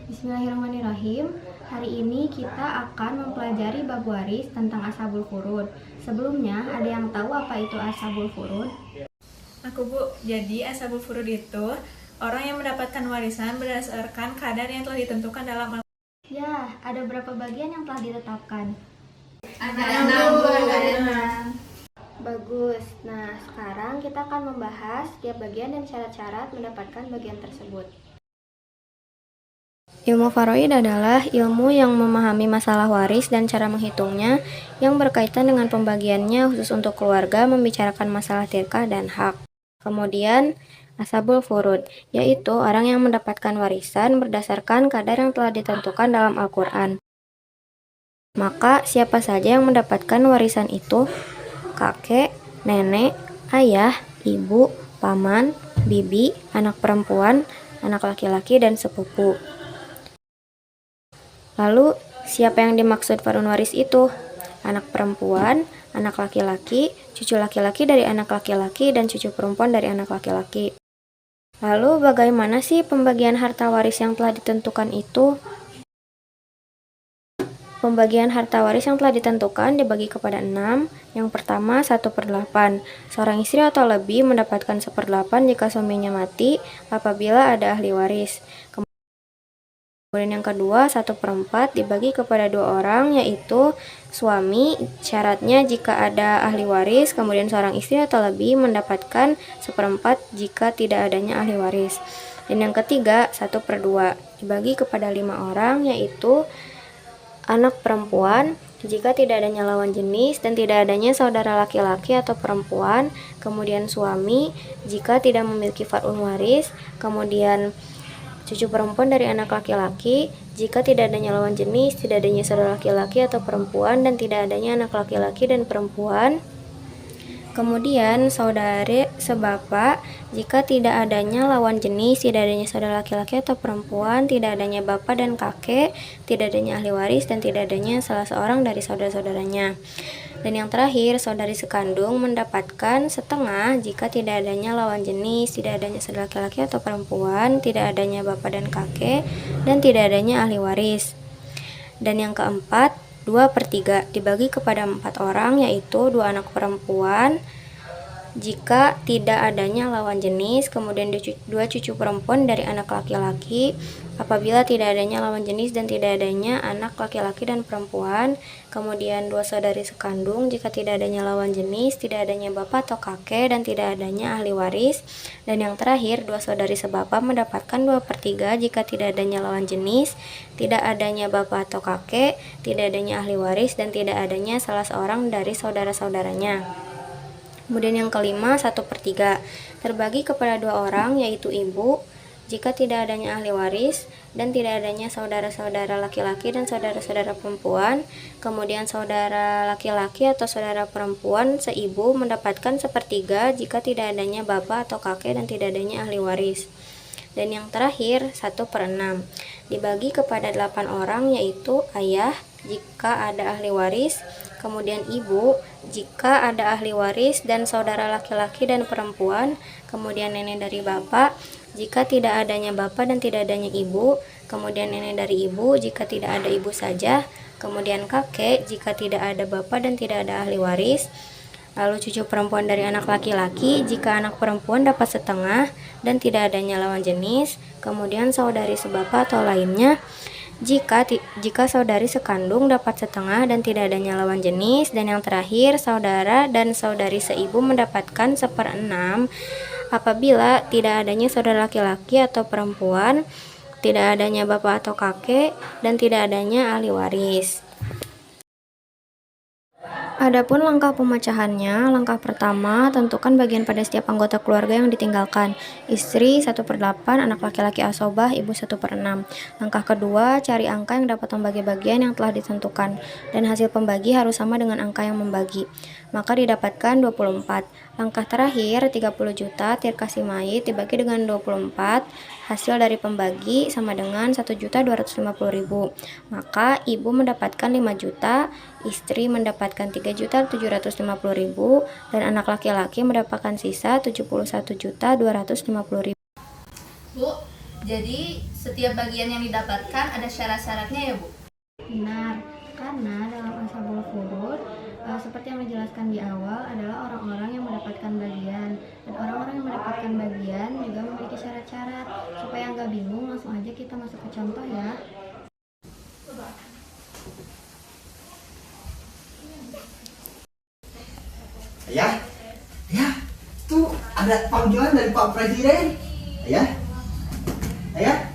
Bismillahirrahmanirrahim. Hari ini kita akan mempelajari bab waris tentang ashabul furud. Sebelumnya, ada yang tahu apa itu ashabul furud? Aku Bu, jadi ashabul furud itu orang yang mendapatkan warisan berdasarkan kadar yang telah ditentukan dalam Al-Quran. Ya, ada berapa bagian yang telah ditetapkan? Ada 6. Bagus. Nah, sekarang kita akan membahas setiap bagian dan syarat-syarat mendapatkan bagian tersebut. Ilmu faraid adalah ilmu yang memahami masalah waris dan cara menghitungnya yang berkaitan dengan pembagiannya khusus untuk keluarga, membicarakan masalah tirkah dan hak. Kemudian, ashabul furud, yaitu orang yang mendapatkan warisan berdasarkan kadar yang telah ditentukan dalam Al-Quran. Maka, siapa saja yang mendapatkan warisan itu? Kakek, nenek, ayah, ibu, paman, bibi, anak perempuan, anak laki-laki, dan sepupu. Lalu, siapa yang dimaksud farun waris itu? Anak perempuan, anak laki-laki, cucu laki-laki dari anak laki-laki, dan cucu perempuan dari anak laki-laki. Lalu, bagaimana sih pembagian harta waris yang telah ditentukan itu? Pembagian harta waris yang telah ditentukan dibagi kepada 6. Yang pertama, 1/8. Seorang istri atau lebih mendapatkan 1/8 jika suaminya mati apabila ada ahli waris. Kemudian yang kedua, 1/4 dibagi kepada 2 orang, yaitu suami, syaratnya jika ada ahli waris, kemudian seorang istri atau lebih mendapatkan 1/4 jika tidak adanya ahli waris. Dan yang ketiga, 1/2 dibagi kepada 5 orang, yaitu anak perempuan, jika tidak adanya lawan jenis dan tidak adanya saudara laki-laki atau perempuan, kemudian suami, jika tidak memiliki far'un waris, kemudian cucu perempuan dari anak laki-laki, jika tidak adanya lawan jenis, tidak adanya saudara laki-laki atau perempuan, dan tidak adanya anak laki-laki dan perempuan. Kemudian saudari sebapak, jika tidak adanya lawan jenis, tidak adanya saudara laki-laki atau perempuan, tidak adanya bapak dan kakek, tidak adanya ahli waris, dan tidak adanya salah seorang dari saudara-saudaranya. Dan yang terakhir, saudari sekandung mendapatkan setengah jika tidak adanya lawan jenis, tidak adanya saudara laki-laki atau perempuan, tidak adanya bapak dan kakek, dan tidak adanya ahli waris. Dan yang keempat, 2/3 dibagi kepada 4 orang, yaitu 2 anak perempuan jika tidak adanya lawan jenis, kemudian 2 cucu perempuan dari anak laki-laki apabila tidak adanya lawan jenis dan tidak adanya anak laki-laki dan perempuan, kemudian 2 saudari sekandung jika tidak adanya lawan jenis, tidak adanya bapak atau kakek, dan tidak adanya ahli waris. Dan yang terakhir, 2 saudari sebapak mendapatkan 2/3 jika tidak adanya lawan jenis, tidak adanya bapak atau kakek, tidak adanya ahli waris, dan tidak adanya salah seorang dari saudara-saudaranya. Kemudian yang kelima, 1/3 terbagi kepada 2 orang, yaitu ibu, jika tidak adanya ahli waris dan tidak adanya saudara-saudara laki-laki dan saudara-saudara perempuan. Kemudian saudara laki-laki atau saudara perempuan seibu mendapatkan 1/3 jika tidak adanya bapak atau kakek dan tidak adanya ahli waris. Dan yang terakhir, 1/6 dibagi kepada 8 orang, yaitu ayah jika ada ahli waris, kemudian ibu jika ada ahli waris dan saudara laki-laki dan perempuan, kemudian nenek dari bapak jika tidak adanya bapak dan tidak adanya ibu, kemudian nenek dari ibu jika tidak ada ibu saja, kemudian kakek jika tidak ada bapak dan tidak ada ahli waris. Lalu cucu perempuan dari anak laki-laki jika anak perempuan dapat setengah dan tidak adanya lawan jenis, kemudian saudari sebapak atau lainnya jika saudari sekandung dapat setengah dan tidak adanya lawan jenis, dan yang terakhir saudara dan saudari seibu mendapatkan 1/6 apabila tidak adanya saudara laki-laki atau perempuan, tidak adanya bapak atau kakek, dan tidak adanya ahli waris. Adapun langkah pemecahannya, langkah pertama, tentukan bagian pada setiap anggota keluarga yang ditinggalkan. Istri 1/8, anak laki-laki asobah, ibu 1/6. Langkah kedua, cari angka yang dapat membagi bagian yang telah ditentukan, dan hasil pembagi harus sama dengan angka yang membagi. Maka didapatkan 24. Langkah terakhir, 30 juta tirkah si mayit dibagi dengan 24, hasil dari pembagi sama dengan 1.250.000. Maka ibu mendapatkan 5 juta, istri mendapatkan 3.750.000, dan anak laki-laki mendapatkan sisa 71.250.000. Bu, jadi Setiap bagian yang didapatkan ada syarat-syaratnya ya, Bu? Benar, karena dalam Ashabul Furud, seperti yang dijelaskan di awal adalah orang-orang yang mendapatkan bagian. Dan orang-orang yang mendapatkan bagian juga memiliki syarat-syarat. Supaya nggak bingung, langsung aja kita masuk ke contoh ya. Ya, ya, tuh ada panggilan dari Pak Presiden. Ya, ya.